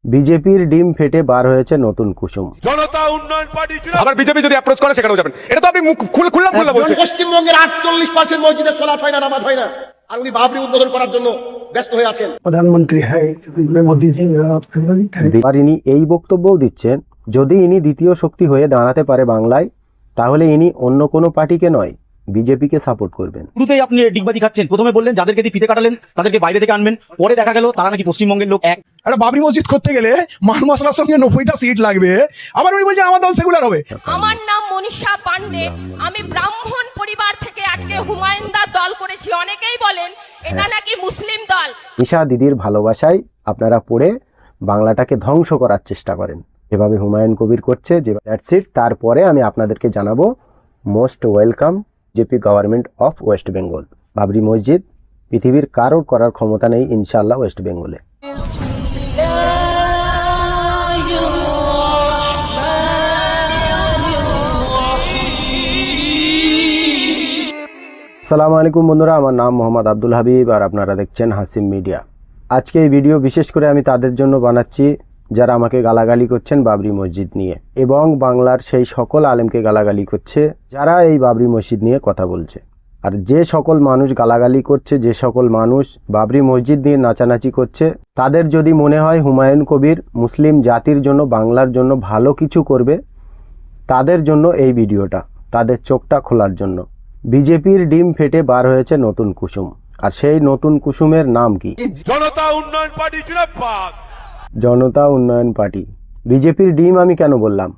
বিজেপির ডিম ফেটে বার হয়েছে নতুন কুসুম। জনতা উন্নয়ন পার্টি আবার বিজেপি যদি অ্যাপ্রোচ করে সেখানেও যাবেন। এটা তো আপনি মুখ খুললাম বলছেন। পশ্চিমবঙ্গের 48% মসজিদে সালাত হয় না, নামাজ হয় না, আর উনি বাবরি উদ্বোধন করার জন্য ব্যস্ত হয়ে আছেন। প্রধানমন্ত্রী আর ইনি এই বক্তব্যও দিচ্ছেন, যদি ইনি দ্বিতীয় শক্তি হয়ে দাঁড়াতে পারে বাংলায়, তাহলে ইনি অন্য কোনো পার্টিকে নয় বিজেপিকে সাপোর্ট করবেন। শুরুতেই আপনি ডিগবাজি খাচ্ছেন। প্রথমে বললেন যাদেরকে দিয়ে ফিতে কাটালেন তাদেরকে বাইরে থেকে আনবেন, পরে দেখা গেল তারা নাকি পশ্চিমবঙ্গের লোক। একটা বাবরি মসজিদ করতে গেলে মাল মশলার সঙ্গে 90টা সিট লাগবে, আবার উনি বলছেন আমার দল সেকুলার হবে। আমার নাম মনীষা পান্ডে, আমি ব্রাহ্মণ পরিবার থেকে আজকে হুমায়ুনদার দল করেছি। অনেকেই বলেন এটা নাকি মুসলিম দল। ঈশা দিদির ভালোবাসায় আপনারা পড়ে বাংলাটাকে ধ্বংস করার চেষ্টা করেন, যেভাবে হুমায়ুন কবির করছে। যে দ্যাটস ইট। তারপরে আমি আপনাদেরকে জানাবো most welcome JP government of West Bengal. Babri মসজিদ পৃথিবীর কারোর করার ক্ষমতা নেই ইনশাআল্লাহ ওয়েস্ট বেঙ্গলে। আসসালামু আলাইকুম বন্ধুরা, আমার নাম মোহাম্মদ আব্দুল হাবিব আর আপনারা দেখছেন হাসিম মিডিয়া। আজকে এই ভিডিও বিশেষ করে আমি তাদের জন্য বানাচ্ছি যারা আমাকে গালাগালি করছেন বাবরি মসজিদ নিয়ে, এবং বাংলার সেই সকল আলেমকে গালাগালি করছে যারা এই বাবরি মসজিদ নিয়ে কথা বলছে। আর যে সকল মানুষ গালাগালি করছে, যে সকল মানুষ বাবরি মসজিদ নিয়ে নাচানাচি করছে, তাদের যদি মনে হয় হুমায়ুন কবির মুসলিম জাতির জন্য, বাংলার জন্য ভালো কিছু করবে, তাদের জন্য এই ভিডিওটা, তাদের চোখটা খোলার জন্য। বিজেপির ডিম ফেটে বার হয়েছে নতুন কুসুম, আর সেই নতুন কুসুমের নাম কি? জনতা উন্নয়ন পার্টি জিন্দাবাদ। জনতা উন্নয়ন পার্টি। বিজেপির ডিম আমি কেন বললাম,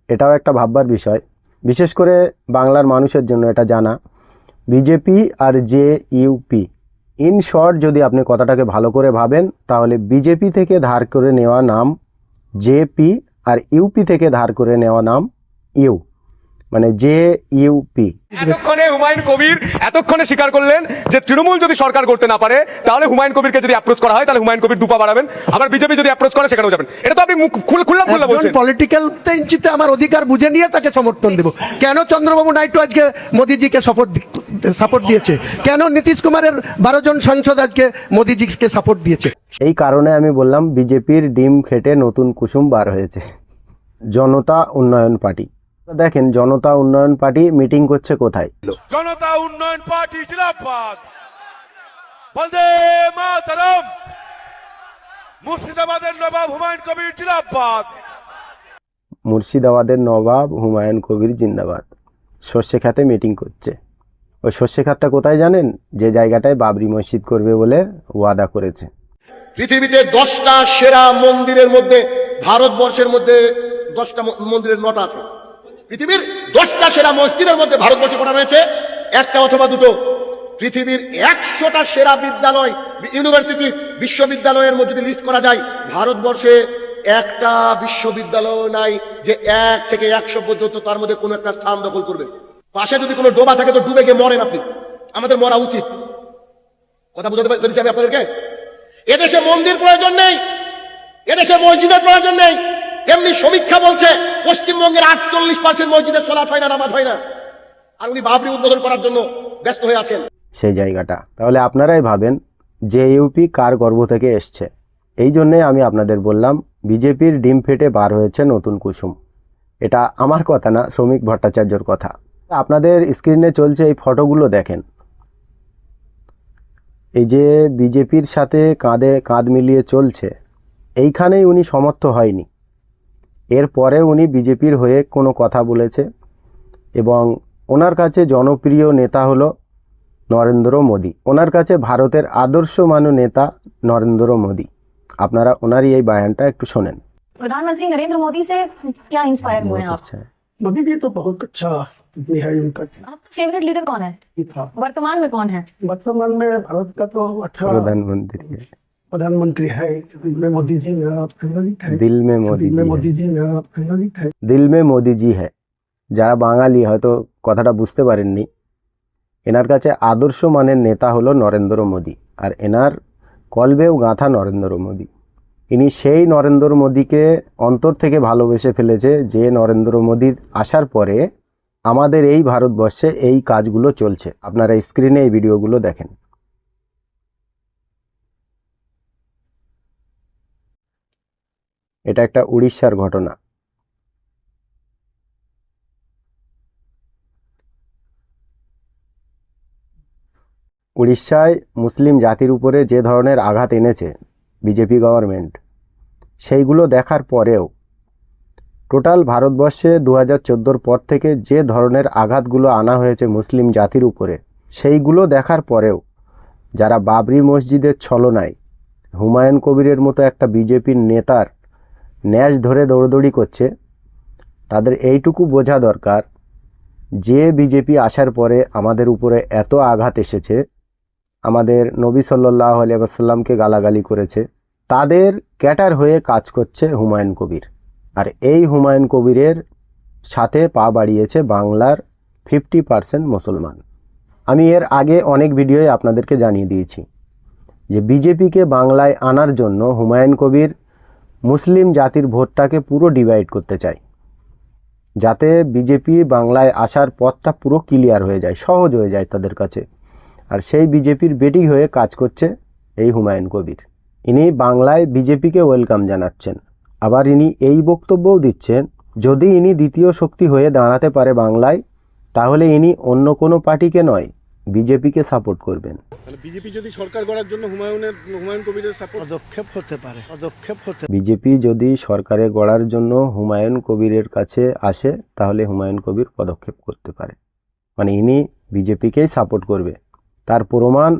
এটাও একটা ভাববার বিষয়, বিশেষ করে বাংলার মানুষের জন্য এটা জানা। বিজেপি আর জে ইউপি, ইন শর্ট যদি আপনি কথাটাকে ভালো করে ভাবেন, তাহলে বিজেপি থেকে ধার করে নেওয়া নাম জেপি, আর ইউপি থেকে ধার করে নেওয়া নাম ইউ, মানে জে ইউপি। এতক্ষণে হুমায়ুন কবির এতক্ষণে স্বীকার করলেন যে তৃণমূল যদি সরকার করতে না পারে, তাহলে হুমায়ুন কবিরকে যদি অ্যাপ্রোচ করা হয়, তাহলে হুমায়ুন কবির দুপা বাড়াবেন। আবার বিজেপি যদি অ্যাপ্রোচ করে সেখানেও যাবেন। এটা তো আপনি মুখ খুললাম বলছেন। পলিটিক্যাল ইঞ্চিতে আমার অধিকার বুঝে নিয়ে তাকে সমর্থন দেব। কেন চন্দ্রবাবু নাইডু আজকে মোদিজিকে সাপোর্ট দিয়েছে? কেন নীতিশ কুমারের 12 জন সাংসদ আজকে মোদিজিকে সাপোর্ট দিয়েছে? এই কারণে আমি বললাম বিজেপির ডিম খেটে নতুন কুসুম বার হয়েছে, জনতা উন্নয়ন পার্টি। দেখেন জনতা উন্নয়ন পার্টি মিটিং করছে কোথায়? জনতা উন্নয়ন পার্টি জিন্দাবাদ। বন্দে মাতরম। মুর্শিদাবাদের নবাব হুমায়ুন কবির জিন্দাবাদ। মুর্শিদাবাদের নবাব হুমায়ুন কবির জিন্দাবাদ। সর্ষেখাতে মিটিং করছে। ওই সর্ষেখাতটা কোথায় জানেন? যে জায়গাটায় বাবরি মসজিদ করবে বলে ওয়াদা করেছে। পৃথিবীতে 10টা সেরা মন্দিরের মধ্যে ভারতবর্ষের মধ্যে 10টা মন্দিরের নট আছে। পৃথিবীর 10টা সেরা মসজিদের মধ্যে ভারতবর্ষে করা রয়েছে একটা অথবা দুটো। পৃথিবীর 100টা সেরা বিদ্যালয়, ইউনিভার্সিটি, বিশ্ববিদ্যালয়ের মধ্যে যদি লিস্ট করা যায়, ভারতবর্ষে একটা বিশ্ববিদ্যালয় নাই যে 1 থেকে 100 পর্যন্ত তার মধ্যে কোনো একটা স্থান দখল করবে। পাশে যদি কোনো ডোবা থাকে তো ডুবে গিয়ে মরেন আপনি। আমাদের মরা উচিত। কথা বুঝাতে পেরেছি আমি আপনাদেরকে? এদেশে মন্দির প্রয়োজন নেই, এদেশে মসজিদের প্রয়োজন নেই। এমনি সমীক্ষা বলছে পশ্চিমবঙ্গের 48% মসজিদে সালাত হয় না, নামাজ হয় না, আর উনি বাবরি উদ্বোধন করার জন্য ব্যস্ত হয়ে আছেন সেই জায়গাটা। তাহলে আপনারাই ভাবেন যে ইউপি কার গর্ভ থেকে এসছে। এই জন্যে আমি আপনাদের বললাম বিজেপির ডিম ফেটে বার হয়েছে নতুন কুসুম। এটা আমার কথা না, শ্রমিক ভট্টাচার্যর কথা। আপনাদের স্ক্রিনে চলছে এই ফটোগুলো দেখেন। এই যে বিজেপির সাথে কাঁধে কাঁধ মিলিয়ে চলছে, এইখানেই উনি সমর্থ হয়নি। এরপরে উনি বিজেপির হয়ে কোনো কথা বলেছে, এবং ওনার কাছে জনপ্রিয় নেতা হলো নরেন্দ্র মোদি। ওনার কাছে ভারতের আদর্শমান্য নেতা নরেন্দ্র মোদি। আপনারা ওনারই এই বয়ানটা একটু শোনেন। प्रधानमंत्री नरेंद्र मोदी से क्या इंस्पायर हुए हैं आप? अच्छा है। मोदी जी तो बहुत अच्छा आदमी है, उनका आपका फेवरेट लीडर कौन है? ही था। वर्तमान में कौन है? वर्तमान में भारत का तो अच्छा प्रधानमंत्री है, प्रधानमंत्री है। दिल में मोदी जी मेरा फेवरेट है। दिल में मोदी दिल में जी मोदी है। जी मेरा फेवरेट है। দিল মে মোদিজি হ্যাঁ। যারা বাঙালি হয়তো কথাটা বুঝতে পারেননি, এনার কাছে আদর্শ মানের নেতা হলো নরেন্দ্র মোদি, আর এনার কলবেও গাঁথা নরেন্দ্র মোদি। ইনি সেই নরেন্দ্র মোদিকে অন্তর থেকে ভালোবেসে ফেলেছে, যে নরেন্দ্র মোদির আসার পরে আমাদের এই ভারতবর্ষে এই কাজগুলো চলছে। আপনারা স্ক্রিনে এই ভিডিওগুলো দেখেন। এটা একটা উড়িষ্যার ঘটনা। উড়িষ্যায় মুসলিম জাতির উপরে যে ধরনের আঘাত এনেছে বিজেপি গভর্নমেন্ট, সেইগুলো দেখার পরেও টোটাল ভারতবর্ষে 2014 পর থেকে যে ধরনের আঘাতগুলো আনা হয়েছে মুসলিম জাতির উপরে, সেইগুলো দেখার পরেও যারা বাবরি মসজিদের ছলনায় হুমায়ুন কবিরের মতো একটা বিজেপির নেতার ন্যাস ধরে দৌড়দৌড়ি করছে, তাদের এইটুকু বোঝা দরকার যে বিজেপি আসার পরে আমাদের উপরে এত আঘাত এসেছে, আমাদের নবী সাল্লাল্লাহু আলাইহি ওয়াসাল্লামকে গালাগালি করেছে, তাদের ক্যাটার হয়ে কাজ করছে হুমায়ুন কবির। আর এই হুমায়ুন কবিরের সাথে পা বাড়িয়েছে বাংলার 50% মুসলমান। আমি এর আগে অনেক ভিডিওয়ে আপনাদেরকে জানিয়ে দিয়েছি যে বিজেপিকে বাংলায় আনার জন্য হুমায়ুন কবির মুসলিম জাতির ভোটটাকে পুরো ডিভাইড করতে চায়, যাতে বিজেপি বাংলায় আসার পথটা পুরো ক্লিয়ার হয়ে যায়, সহজ হয়ে যায় তাদের কাছে। আর সেই বিজেপির বেটি হয়ে কাজ করছে এই হুমায়ুন কবির। ইনি বাংলায় বিজেপিকে ওয়েলকাম জানাচ্ছেন। আবার ইনি এই বক্তব্যও দিচ্ছেন যদি ইনি দ্বিতীয় শক্তি হয়ে দাঁড়াতে পারে বাংলায়, তাহলে ইনি অন্য কোনো পার্টিকে নয় বিজেপিকে সাপোর্ট করবেন। বিজেপি যদি সরকার গড়ার জন্য হুমায়ুন কবিরের পদক্ষেপ হতে পারে। বিজেপি যদি সরকারে গড়ার জন্য হুমায়ুন কবিরের কাছে আসে, তাহলে হুমায়ুন কবির পদক্ষেপ করতে পারে, মানে ইনি বিজেপিকেই সাপোর্ট করবে। তার প্রমাণ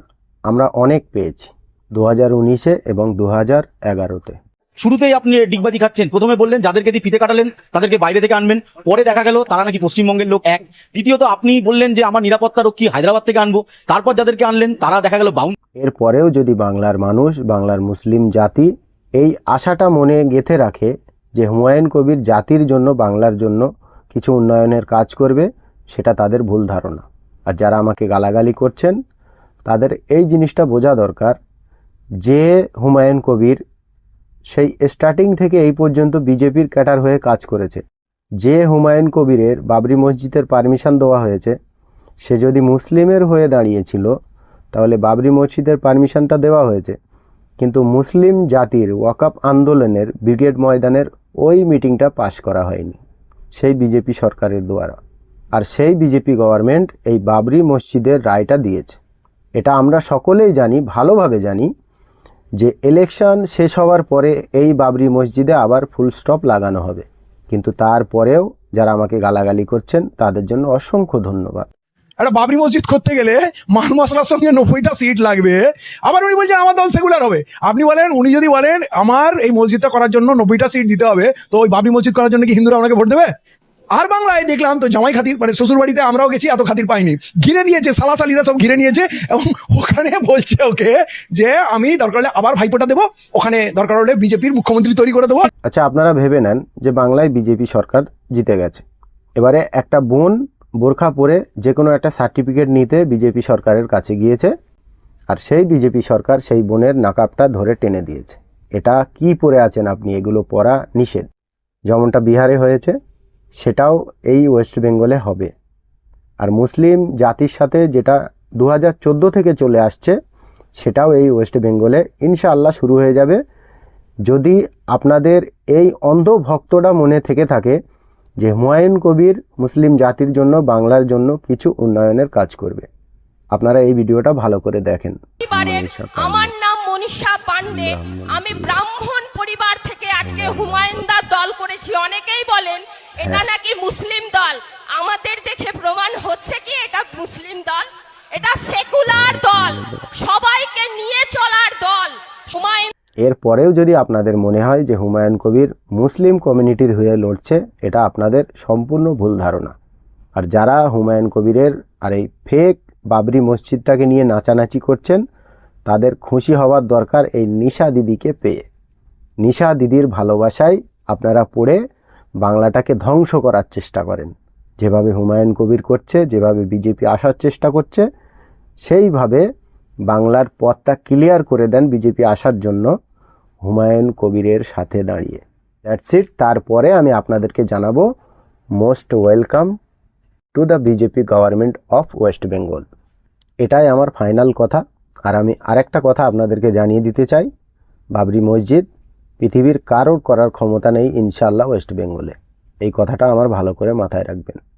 আমরা অনেক পেয়েছি 2019-এ এবং 2011-তে। শুরুতেই আপনি ডিগবাজি খাচ্ছেন। প্রথমে বললেন যাদেরকে দিয়ে ফিতে কাটালেন তাদেরকে বাইরে থেকে আনবেন, পরে দেখা গেল তারা নাকি পশ্চিমবঙ্গের লোক। এক, দ্বিতীয়ত আপনি বললেন যে আমার নিরাপত্তা রক্ষী হায়দ্রাবাদ থেকে আনবো, তারপর যাদেরকে আনলেন তারা দেখা গেল বাউন্ড। এরপরেও যদি বাংলার মানুষ, বাংলার মুসলিম জাতি এই আশাটা মনে গেঁথে রাখে যে হুমায়ুন কবির জাতির জন্য, বাংলার জন্য কিছু উন্নয়নের কাজ করবে, সেটা তাদের ভুল ধারণা। আর যারা আমাকে গালাগালি করছেন তাদের এই জিনিসটা বোঝা দরকার যে হুমায়ুন কবির সেই স্টার্টিং থেকে এই পর্যন্ত বিজেপির ক্যাটার হয়ে কাজ করেছে। যে হুমায়ুন কবিরের বাবরি মসজিদের পারমিশন দেওয়া হয়েছে, সে যদি মুসলিমের হয়ে দাঁড়িয়েছিল তাহলে বাবরি মসজিদের পারমিশনটা দেওয়া হয়েছে, কিন্তু মুসলিম জাতির ওয়াকফ আন্দোলনের ব্রিগেড ময়দানের ওই মিটিংটা পাশ করা হয়নি সেই বিজেপি সরকারের দ্বারা। আর সেই বিজেপি গভর্নমেন্ট এই বাবরি মসজিদের রায়টা দিয়েছে। এটা আমরা সকলেই জানি, ভালোভাবে জানি যে ইলেকশন শেষ হওয়ার পরে এই বাবরি মসজিদে আবার ফুল স্টপ লাগানো হবে। কিন্তু তারপরেও যারা আমাকে গালাগালি করছেন তাদের জন্য অসংখ্য ধন্যবাদ। একটা বাবরি মসজিদ করতে গেলে মাল মশলার সঙ্গে 90টা সিট লাগবে। আবার উনি বলছেন আমার দল সেকুলার হবে। আপনি বলেন, উনি যদি বলেন আমার এই মসজিদটা করার জন্য 90টা সিট দিতে হবে, তো ওই বাবরি মসজিদ করার জন্য কি হিন্দুরা ওনাকে ভোট দেবে? আর বাংলায় দেখলাম তো জামাই খাতির, মানে শ্বশুর বাড়িতে আমরাও গেছি, এত খাতির পাইনি, ঘিরে নিয়েছে, সালাসালিরা সব ঘিরে নিয়েছে, এবং ওখানে বলছে ওকে যে আমি দরকার হলে আবার ভাইপোটা দেবো, ওখানে দরকার হলে বিজেপির মুখ্যমন্ত্রী তৈরি করে দেবো। আচ্ছা, আপনারা ভেবে নেন যে বাংলায় বিজেপি সরকার জিতে গেছে। এবারে একটা বোন বোরখা পরে যে কোনো একটা সার্টিফিকেট নিতে বিজেপি সরকারের কাছে গিয়েছে, আর সেই বিজেপি সরকার সেই বোনের নাকাবটা ধরে টেনে দিয়েছে। এটা কি পরে আছেন আপনি, এগুলো পরা নিষেধ। যেমনটা বিহারে হয়েছে সেটাও এই ওয়েস্ট বেঙ্গলে হবে। আর মুসলিম জাতির সাথে যেটা 2014 থেকে চলে আসছে, সেটাও এই ওয়েস্ট বেঙ্গলে ইনশাআল্লাহ শুরু হয়ে যাবে, যদি আপনাদের এই অন্ধ ভক্তটা মনে থেকে থাকে যে হুমায়ুন কবির মুসলিম জাতির জন্য, বাংলার জন্য কিছু উন্নয়নের কাজ করবে। আপনারা এই ভিডিওটা ভালো করে দেখেন। আমার নাম মনীষা পান্ডে, আমি ব্রাহ্মণ পরিবার থেকে আজকে হুমায়ুনদার দল করেছি। অনেকেই বলেন এটা নাকি মুসলিম দল, আমাদের দেখে প্রমাণ হচ্ছে কি এটা মুসলিম দল? এটা সেকুলার দল, সবাইকে নিয়ে চলার দল। হুমায়ুন এরপরেও যদি আপনাদের মনে হয় যে হুমায়ুন কবির মুসলিম কমিউনিটির হয়ে লড়ছে, এটা আপনাদের সম্পূর্ণ ভুল ধারণা। আর যারা হুমায়ুন কবিরের আর এই ফেক বাবরি মসজিদটাকে নিয়ে নাচানাচি করছেন, তাদের খুশি হওয়ার দরকার এই নিশা দিদিকে পেয়ে। নিশা দিদির ভালোবাসায় আপনারা পড়ে বাংলাটাকে ধ্বংস করার চেষ্টা করেন। যেভাবে হুমায়ুন কবির করছে, যেভাবে বিজেপি আসার চেষ্টা করছে, সেইভাবে বাংলার পথটা ক্লিয়ার করে দেন বিজেপি আসার জন্য হুমায়ুন কবিরের সাথে দাঁড়িয়ে। That's it. তারপরে আমি আপনাদেরকে জানাবো most welcome to the BJP government of West Bengal. এটাই আমার ফাইনাল কথা। আর আমি আরেকটা কথা আপনাদেরকে জানিয়ে দিতে চাই, বাবরি মসজিদ পৃথিবীর কারোর করার ক্ষমতা নেই ইনশাআল্লাহ ওয়েস্ট বেঙ্গলে। এই কথাটা আমার ভালো করে মাথায় রাখবেন।